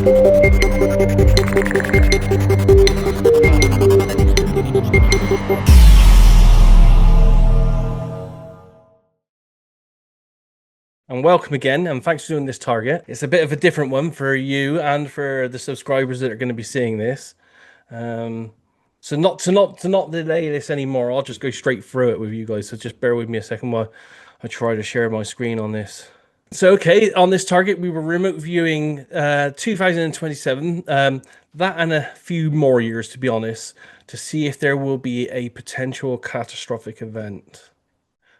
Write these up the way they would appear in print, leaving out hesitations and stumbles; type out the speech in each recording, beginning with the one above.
And welcome again, and thanks for doing this target. It's a bit of a different one for you and for the subscribers that are going to be seeing this. So not to delay this anymore, I'll just go straight through it with you guys. So just bear with me a second while I try to share my screen on this. So okay, on this target, we were remote viewing 2027, that and a few more years, to be honest, to see if there will be a potential catastrophic event.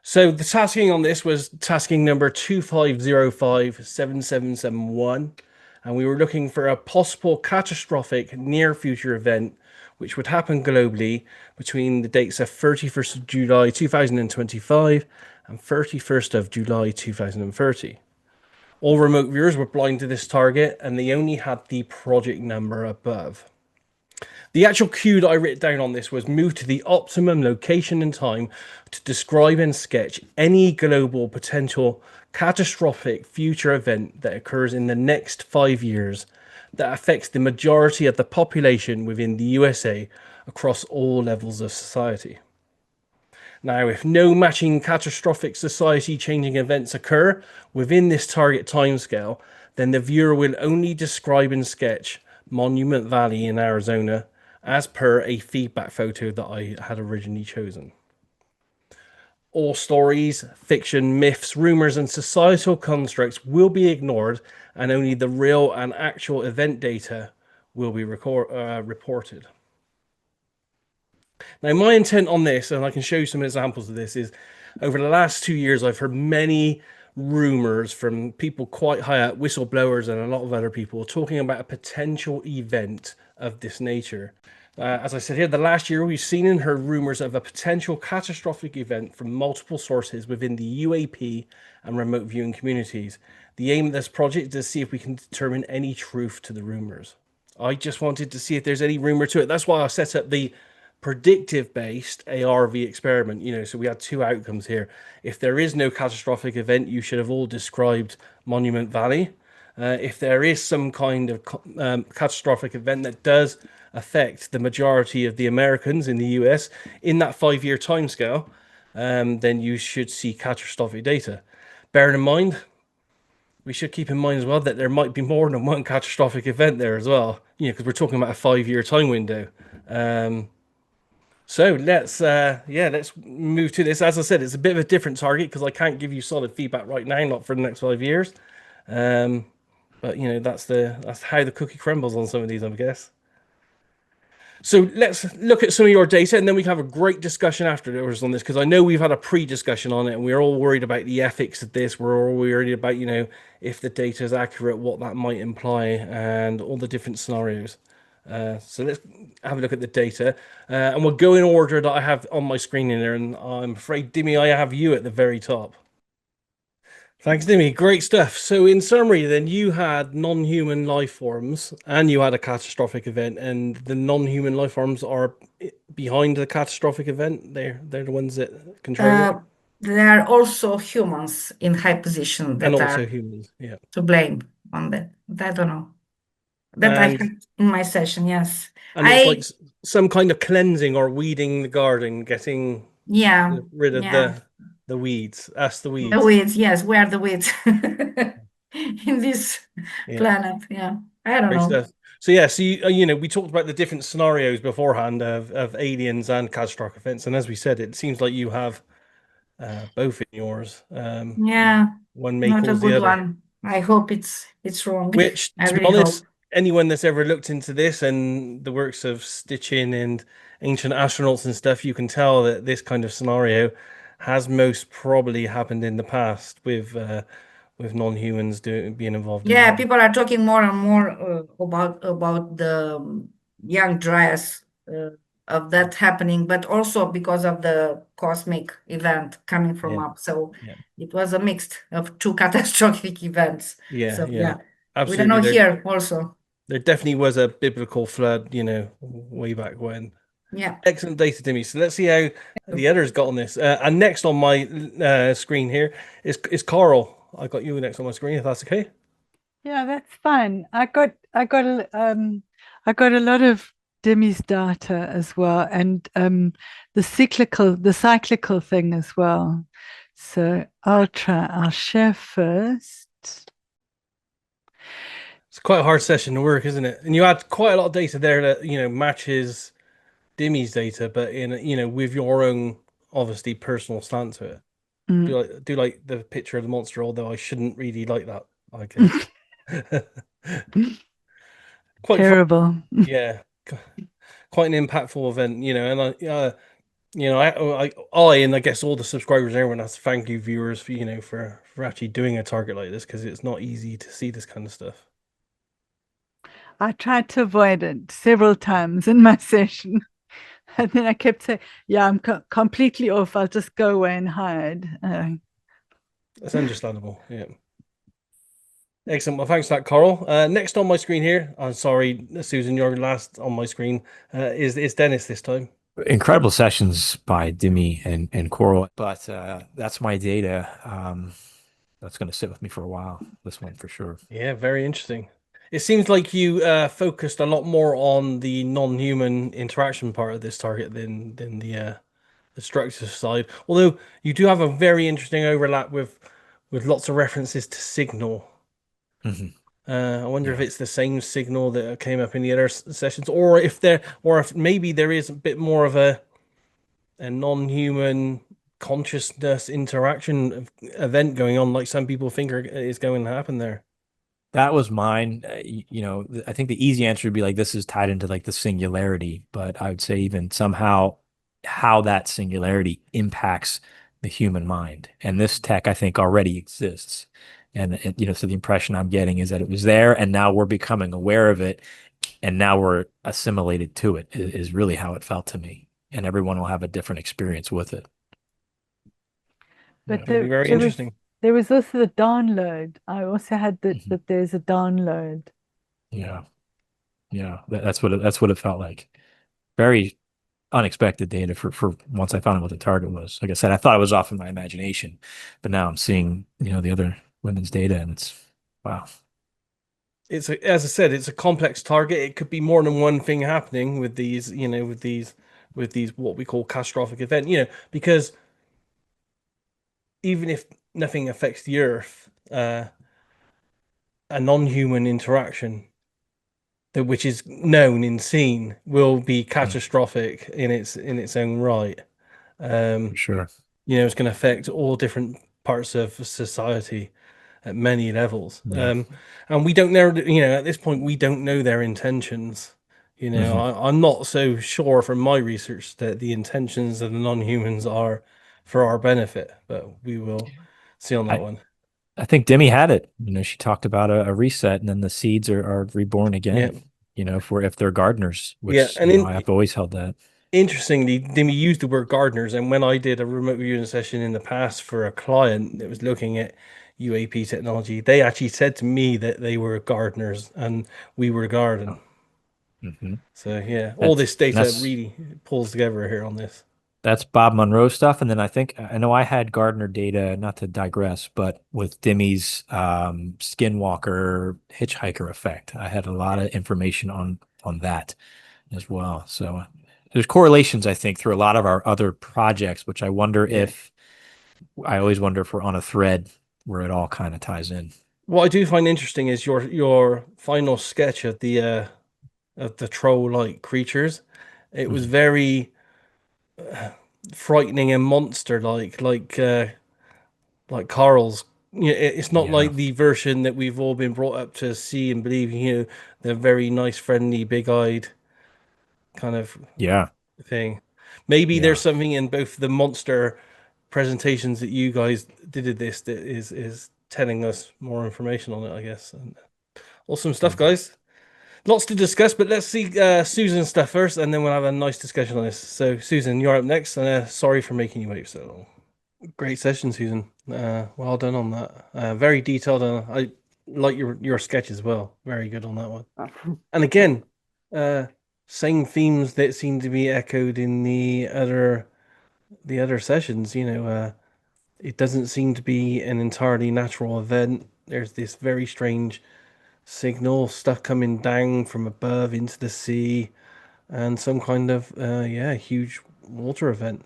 So the tasking on this was tasking number 25057771, and we were looking for a possible catastrophic near future event which would happen globally between the dates of 31st of July 2025 and 31st of July 2030. All remote viewers were blind to this target, and they only had the project number above. The actual cue that I wrote down on this was move to the optimum location and time to describe and sketch any global potential catastrophic future event that occurs in the next 5 years that affects the majority of the population within the USA across all levels of society. Now, if no matching catastrophic society-changing events occur within this target timescale, then the viewer will only describe and sketch Monument Valley in Arizona as per a feedback photo that I had originally chosen. All stories, fiction, myths, rumors, and societal constructs will be ignored, and only the real and actual event data will be reported. Now, my intent on this, and I can show you some examples of this, is over the last 2 years, I've heard many rumors from people quite high up, whistleblowers, and a lot of other people talking about a potential event of this nature. As I said here, the last year we've seen and heard rumors of a potential catastrophic event from multiple sources within the UAP and remote viewing communities. The aim of this project is to see if we can determine any truth to the rumors. I just wanted to see if there's any rumor to it. That's why I set up the predictive based ARV experiment, so we had two outcomes here. If there is no catastrophic event, you should have all described Monument Valley. If there is some kind of catastrophic event that does affect the majority of the Americans in the US in that 5-year timescale, then you should see catastrophic data. Bearing in mind, we should keep in mind as well that there might be more than one catastrophic event there as well, because we're talking about a 5-year time window. So let's move to this. As I said, it's a bit of a different target because I can't give you solid feedback right now, not for the next 5 years. But that's how the cookie crumbles on some of these, I guess. So let's look at some of your data, and then we can have a great discussion afterwards on this, because I know we've had a pre-discussion on it, and we're all worried about the ethics of this. We're all worried about, if the data is accurate, what that might imply, and all the different scenarios. So let's have a look at the data, and we'll go in order that I have on my screen in there, and I'm afraid, Demi, I have you at the very top. Thanks, Demi. Great stuff. So in summary, then, you had non-human life forms and you had a catastrophic event, and the non-human life forms are behind the catastrophic event. They're the ones that control it. There are also humans in high position And that also are humans, yeah. to blame on that. I don't know. That I had in my session, yes. And it's like some kind of cleansing or weeding the garden, getting rid of the weeds. That's the weeds. The weeds, yes. Where are the weeds in this planet? Yeah, I don't know. So yeah, so we talked about the different scenarios beforehand of aliens and catastrophic events, and as we said, it seems like you have both in yours. Yeah, one may not cause a good the other. one. I hope it's wrong. Which, to be honest, anyone that's ever looked into this and the works of Stitching and ancient astronauts and stuff, you can tell that this kind of scenario has most probably happened in the past with non-humans being involved. Yeah, people are talking more and more about the young dryas of that happening, but also because of the cosmic event coming from up. So it was a mix of two catastrophic events. Absolutely. We don't know here also. There definitely was a biblical flood, way back when. Yeah. Excellent data, Demi. So let's see how the others got on this. And next on my screen here is Carl. I got you next on my screen, if that's okay. Yeah, that's fine. I got a lot of Demi's data as well, and the cyclical thing as well. So I'll share first. It's quite a hard session to work, isn't it? And you had quite a lot of data there that, matches Demi's data, but with your own obviously personal stance to it. Mm. Do like the picture of the monster, although I shouldn't really like that. Okay. Quite fun, Terrible. yeah. Quite an impactful event, and and I guess all the subscribers, everyone has to thank you, viewers, for actually doing a target like this because it's not easy to see this kind of stuff. I tried to avoid it several times in my session. And then I kept saying, yeah, I'm completely off. I'll just go away and hide. That's understandable. Yeah. Excellent. Well, thanks for that, Coral. Next on my screen here, I'm sorry, Susan, you're last on my screen, is Dennis this time. Incredible sessions by Demi and Coral, but that's my data. That's going to sit with me for a while. This one for sure. Yeah, very interesting. It seems like you focused a lot more on the non-human interaction part of this target than the structure side. Although you do have a very interesting overlap with lots of references to signal. Hmm. I wonder if Yeah, it's the same signal that came up in the other sessions, or if maybe there is a bit more of a non-human consciousness interaction event going on, like some people think is going to happen there. that was mine. I think the easy answer would be like this is tied into like the singularity, but I would say even somehow how that singularity impacts the human mind. And this tech, I think, already exists. And so the impression I'm getting is that it was there, and now we're becoming aware of it, and now we're assimilated to it is really how it felt to me. And everyone will have a different experience with it. But Yeah. It'll be very interesting. there was also the download. I also had Mhm. that there's a download. Yeah. Yeah. That's what it felt like. Very unexpected data for once I found out what the target was. Like I said, I thought it was off in my imagination, but now I'm seeing, the other women's data, and it's wow. As I said, it's a complex target. It could be more than one thing happening with these, with these what we call catastrophic event. Because even if nothing affects the Earth, a non-human interaction which is known and seen will be Mm, catastrophic in its own right. for Um, sure. it's going to affect all different parts of society at many levels. Yeah. And we don't know, at this point, we don't know their intentions. Hmm. I'm not so sure from my research that the intentions of the non-humans are for our benefit, but we will see on that I, one. I think Demi had it. She talked about a reset, and then the seeds are reborn Yeah. again. If they're gardeners, Yeah. which And I've always held that. interestingly, Demi used the word gardeners, and when I did a remote viewing session in the past for a client that was looking at UAP technology, they actually said to me that they were gardeners and we were garden. Oh, hmm. So yeah, all That's this and data that's really pulls together here on this. that's Bob Monroe stuff. And then I know I had Gardner data, not to digress, but with Demi's skinwalker hitchhiker effect. I had a lot of information on that as well. So there's correlations, I think, through a lot of our other projects, which Yeah. I always wonder if we're on a thread where it all kind of ties in. What I do find interesting is your final sketch of the troll-like creatures. It was Mhm. very frightening and monster-like, like Carl's. It's not Yeah. like the version that we've all been brought up to see and believe. The very nice, friendly, big-eyed kind of Yeah. thing. Maybe there's Yeah. something in both the monster presentations that you guys did of this that is telling us more information on it, I guess. And awesome stuff, Mhm. guys. Lots to discuss, but let's see Susan's stuff first, and then we'll have a nice discussion on this. So, Susan, you're up next, and sorry for making you wait so long. Great session, Susan. Well done on that. Very detailed. I like your sketch as well. Very good on that one. And again, uh, same themes that seem to be echoed in the other sessions. It doesn't seem to be an entirely natural event. There's this very strange signal, stuff coming down from above into the sea, and some kind of yeah, huge water event.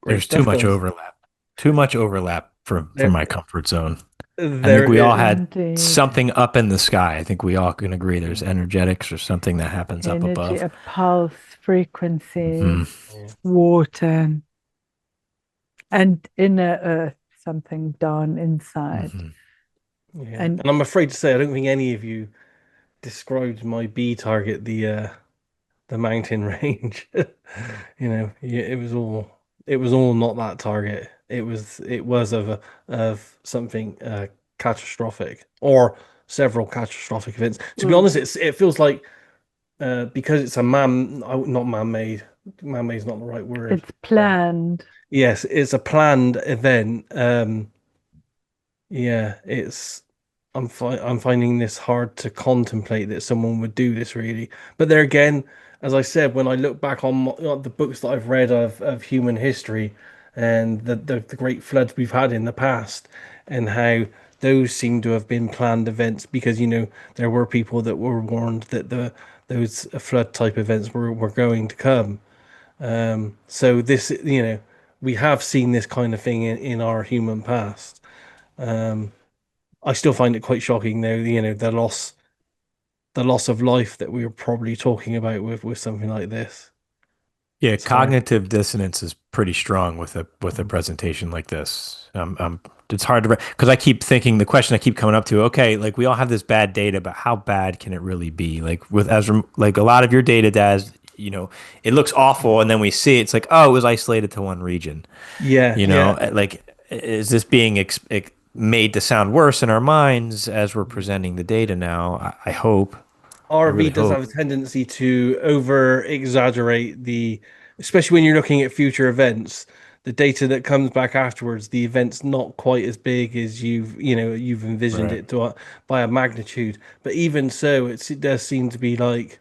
Great There's too stuff, much guys. overlap. Too much overlap for There, my comfort zone. I think there we all is. had Indeed. something up in the sky. I think we all can agree there's energetics or something that happens up Energy, above. a pulse, frequencies, Hmm. Yeah. water, and inner earth, something down inside. Hmm. Yeah, And and I'm afraid to say I don't think any of you described my B target, the mountain range. You know, yeah, it was all not that target. It was of something catastrophic or several catastrophic events. To be honest, it feels like because it's a not man-made. Man-made is not the right word. it's planned. Yes, it's a planned event. Yeah, I'm finding this hard to contemplate that someone would do this really. But there again, as I said, when I look back on the books that I've read of human history and the great floods we've had in the past and how those seem to have been planned events because there were people that were warned that those flood type events were going to come. So this, we have seen this kind of thing in our human past. I still find it quite shocking though, the loss of life that we were probably talking about with something like this. Yeah, It's hard. cognitive dissonance is pretty strong with a presentation like this. It's hard to because I keep thinking the question I keep coming up to. Okay, like we all have this bad data, but how bad can it really be? Like like a lot of your data, Daz, it looks awful, and then we see it's like, oh, it was isolated to one region. Yeah, yeah. Like is this being made to sound worse in our minds as we're presenting the data now? I hope. I RV really does have hope. a tendency to over exaggerate especially when you're looking at future events, the data that comes back afterwards, the event's not quite as big as you've envisioned Right. it to by a magnitude. But even so, it does seem to be like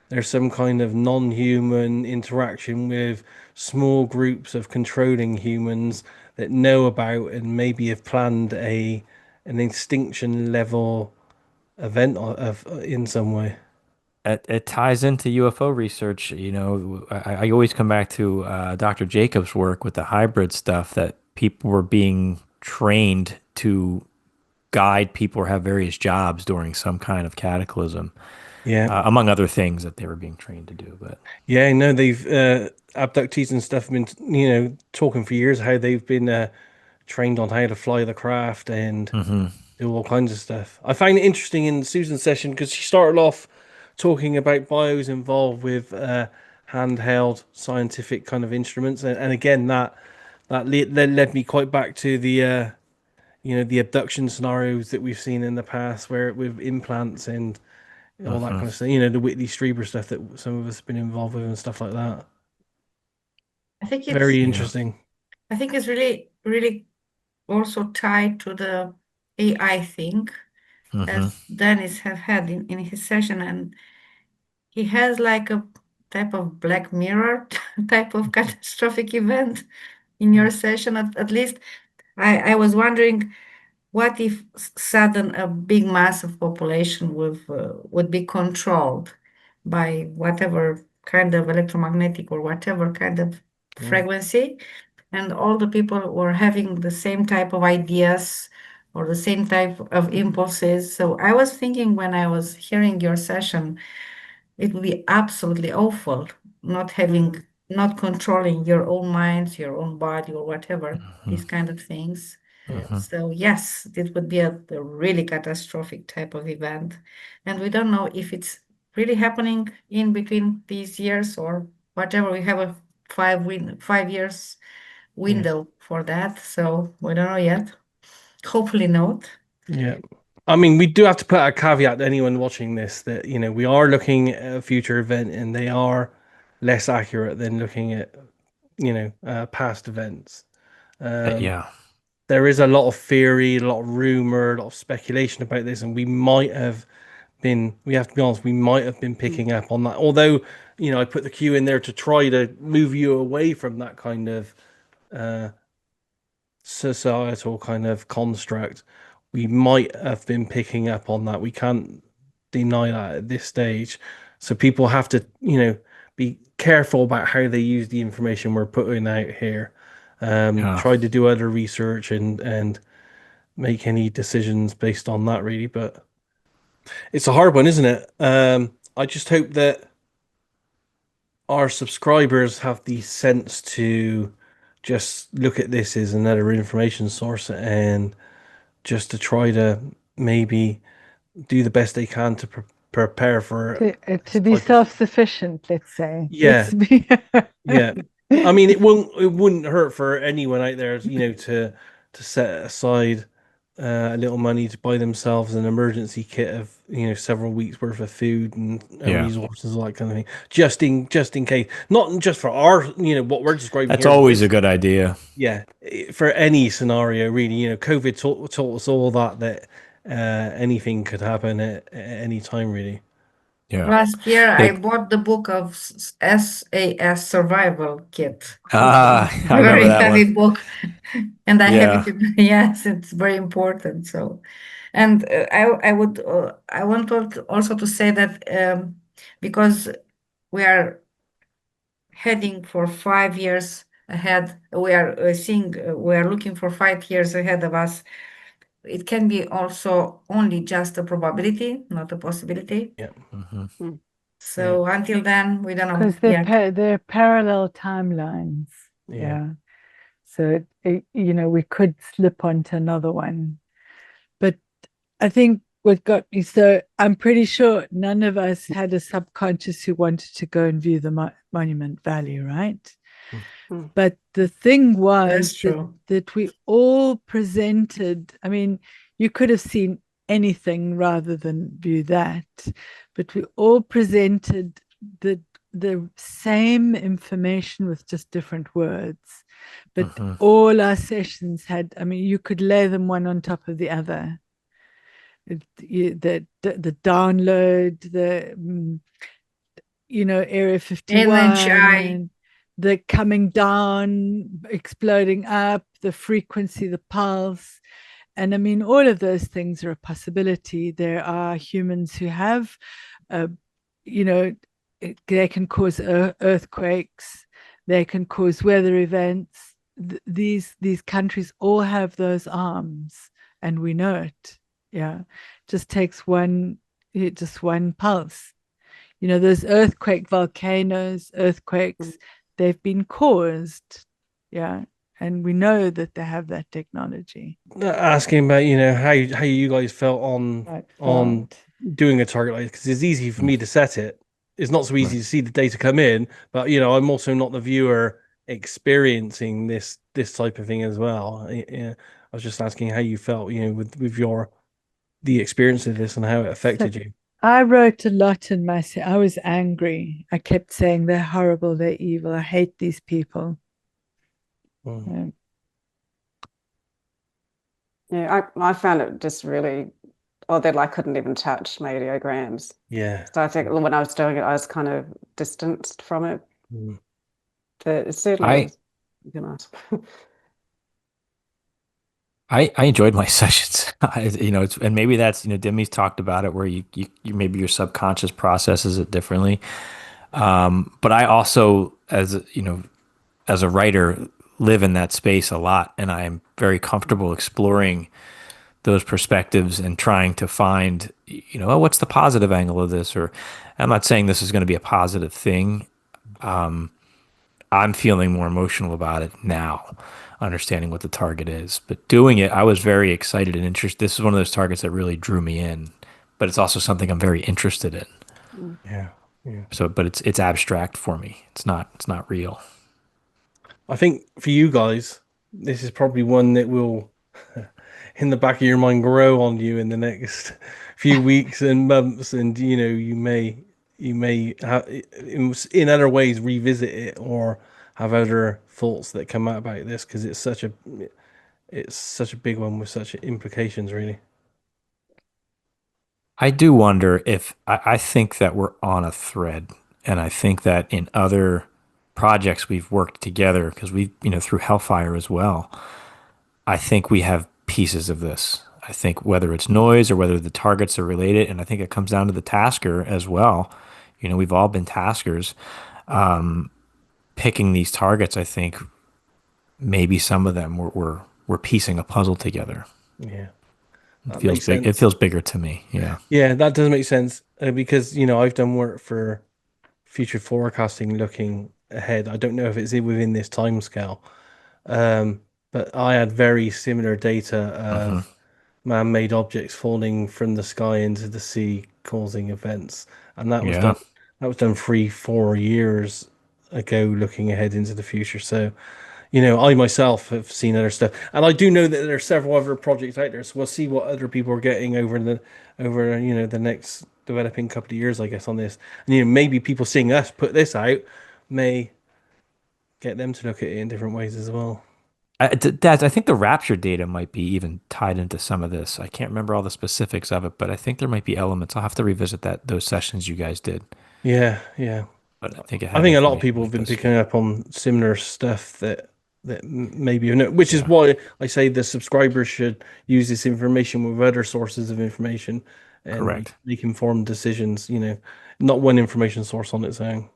there's some kind of non-human interaction with small groups of controlling humans that know about and maybe have planned an extinction level event in some way. It ties into UFO research. I always come back to Dr. Jacobs' work with the hybrid stuff that people were being trained to guide people or have various jobs during some kind of cataclysm, Yeah, among other things that they were being trained to do. But yeah. No, they've abductees and stuff have been talking for years how they've been trained on how to fly the craft and hmm. do all kinds of stuff. I find it interesting in Susan's session because she started off talking about bios involved with handheld scientific kind of instruments, and again that led me quite back to the abduction scenarios that we've seen in the past, where with implants and all that Hmm. kind of stuff. The Whitley Strieber stuff that some of us have been involved with and stuff like that. I think it's Very Yeah. interesting. I think it's really, really also tied to the AI thing, Hmm. as Dennis have had in his session, and he has like a type of Black Mirror type of catastrophic event in your session. At least I was wondering, what if sudden a big mass of population would be controlled by whatever kind of electromagnetic or whatever kind of Mm. frequency, and all the people were having the same type of ideas or the same type of impulses. So I was thinking when I was hearing your session, it would be absolutely awful not having, not controlling your own minds, your own body, or whatever, Hmm. these kind of things. Yeah. Hmm. So yes, it would be a really catastrophic type of event. And we don't know if it's really happening in between these years or whatever. We have a 5 years Yeah. window for that. So we don't know yet. Hopefully not. Yeah. I mean, we do have to put a caveat to anyone watching this that, we are looking at a future event and they are less accurate than looking at, past events. Um, Yeah. there is a lot of theory, a lot of rumor, a lot of speculation about this, and we have to be honest, we might have been picking up on that. Although, I put the cue in there to try to move you away from that kind of uh, societal kind of construct. we might have been picking up on that. We can't deny that at this stage. So people have to, be careful about how they use the information we're putting out here. Yeah. Try to do other research and make any decisions based on that, really. But it's a hard one, isn't it? I just hope that our subscribers have the sense to just look at this as another information source and just to try to maybe do the best they can to prepare for To this be type of. self-sufficient, let's say. Yeah, Let's be yeah. I mean, it wouldn't hurt for anyone out there, to set aside a little money to buy themselves an emergency kit of, several weeks worth of food and Yeah. resources, all that kind of thing, just in case. Not just for our, what we're describing That's here, but always a good idea. yeah, for any scenario, really. COVID taught us all that anything could happen at any time, really. Yeah. Last year, I It- bought the book of SAS Survival Kit. Ah, It's a I remember very that heavy one. book, and I have Yeah. it. Yes, it's very important. So, and I want also to say that because we are heading for 5 years ahead, we are looking for 5 years ahead of us. It can be also only just a probability, not a possibility. Yeah. Mhm. So until then, we don't know. because they're parallel timelines. Yeah. Yeah. So we could slip onto another one. But I think what got me, so I'm pretty sure none of us had a subconscious who wanted to go and view the Monument Valley, right? Mm. But the thing That's was true. that we all presented, I mean, you could have seen anything rather than view that, but we all presented the same information with just different words. But Mhm. all our sessions had, I mean, you could lay them one on top of the other. The download, Area 51, NHI. and the coming down, exploding up, the frequency, the pulse. And I mean, all of those things are a possibility. There are humans who have, they can cause earthquakes, they can cause weather events. These countries all have those arms, and we know it. Yeah, just takes one pulse. Those volcanoes, earthquakes, they've been caused. Yeah. And we know that they have that technology. Asking about, how you guys felt on doing a target like, because it's easy for me to set it. It's not so easy to see the data come in, but I'm also not the viewer experiencing this type of thing as well. I was just asking how you felt, with the experience of this and how it affected you. I wrote a lot in I was angry. I kept saying they're horrible, they're evil. I hate these people. Yeah, I found it just really odd that I couldn't even touch my ideograms. Yeah. So I think when I was doing it, I was kind of distanced from it. Mm. But it certainly was, I enjoyed my sessions. And maybe that's, Demi's talked about it where you maybe your subconscious processes it differently. But I also, as a writer, live in that space a lot, and I'm very comfortable exploring those perspectives and trying to find, what's the positive angle of this? Or I'm not saying this is going to be a positive thing. I'm feeling more emotional about it now, understanding what the target is. But doing it, I was very excited and interested. This is one of those targets that really drew me in, but it's also something I'm very interested in. Yeah. Yeah. So, but it's abstract for me. It's not real. I think for you guys, this is probably one that will, in the back of your mind, grow on you in the next few weeks and months, and you may have, in other ways, revisit it or have other thoughts that come out about this, because it's such a big one with such implications, really. I do wonder if I think that we're on a thread, and I think that in other projects we've worked together, because we've, through Hellfire as well, I think we have pieces of this. I think whether it's noise or whether the targets are related, and I think it comes down to the tasker as well. You know, we've all been taskers. Picking these targets, I think maybe some of them we're piecing a puzzle together. Yeah, It that feels makes big. It sense. feels bigger to me. Yeah. Yeah, that does make sense because I've done work for future forecasting, looking ahead. I don't know if it's within this time scale, but I had very similar data Hmm. of man-made objects falling from the sky into the sea, causing events, and that was Yeah. done. That was done 3-4 years ago, looking ahead into the future. So, I myself have seen other stuff, and I do know that there are several other projects out there. So we'll see what other people are getting over the next developing couple of years, I guess, on this. And maybe people seeing us put this out may get them to look at it in different ways as well. Dad, I think the rapture data might be even tied into some of this. I can't remember all the specifics of it, but I think there might be elements. I'll have to revisit those sessions you guys did. Yeah, yeah. But I think it I had think a lot of information people have like been this. picking up on similar stuff that maybe which is Yeah, why I say the subscribers should use this information with other sources of information and make, correct. make informed decisions. Not one information source on its own.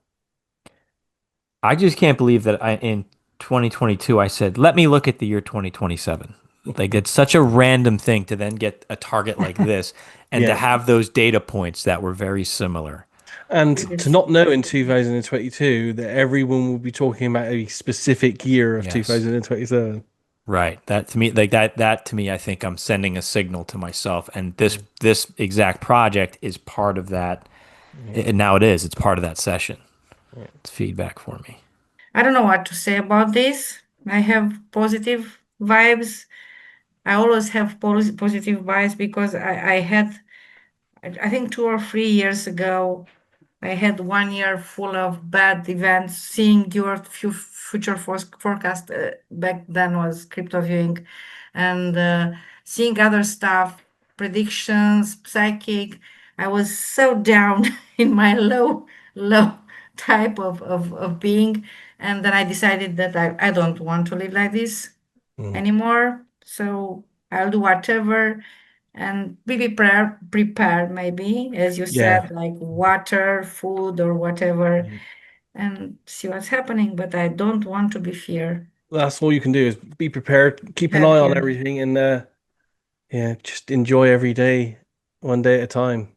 I just can't believe that in 2022 I said, let me look at the year 2027. Like it's such a random thing to then get a target like this and to Yeah, have those data points that were very similar. and It to is. not know in 2022 that everyone will be talking about a specific year of Yes. 2027. Right. That to me, like that to me, I think I'm sending a signal to myself. And this exact project is part of that. Yeah, And now it is. It's part of that session. yeah, It's feedback for me. I don't know what to say about this. I have positive vibes. I always have positive vibes because I had, I think 2 or 3 years ago, I had 1 year full of bad events. Seeing your future forecast back then was crypto viewing, and seeing other stuff, predictions, psychic. I was so down in my low type of being. And then I decided that I don't want to live like this mm, anymore. So I'll do whatever and be prepared, maybe, as you yeah. said, like water, food, or whatever, Yeah. and see what's happening. But I don't want to be fear. That's all you can do is be prepared, keep an eye Have on fear. everything, and yeah, just enjoy every day, one day at a time.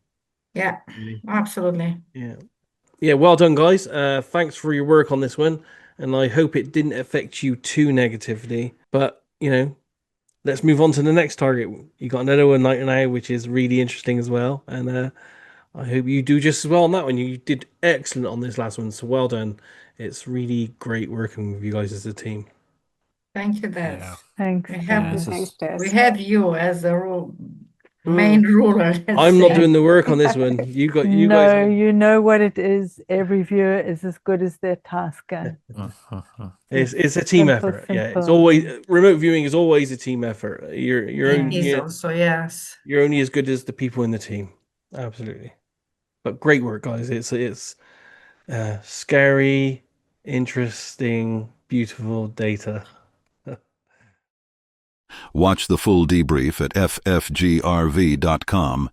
Yeah, Really. absolutely. Yeah. Yeah, well done, guys. Thanks for your work on this one, and I hope it didn't affect you too negatively. But let's move on to the next target. You got another one right now, which is really interesting as well, and I hope you do just as well on that one. You did excellent on this last one, so well done. It's really great working with you guys as a team. Thank you, Des. Yeah. Thanks, We Yeah. have This Thanks, is Des. we have you as the main ruler, let's I'm not say. doing the work on this one. You guys. No, you know what it is. Every viewer is as good as their tasker. It's a team Simple, effort. Yeah, it's simple. always remote viewing is always a team effort. You're It only is also, yes. you're only as good as the people in the team. Absolutely. But great work, guys. It's scary, interesting, beautiful data. Watch the full debrief at ffgrv.com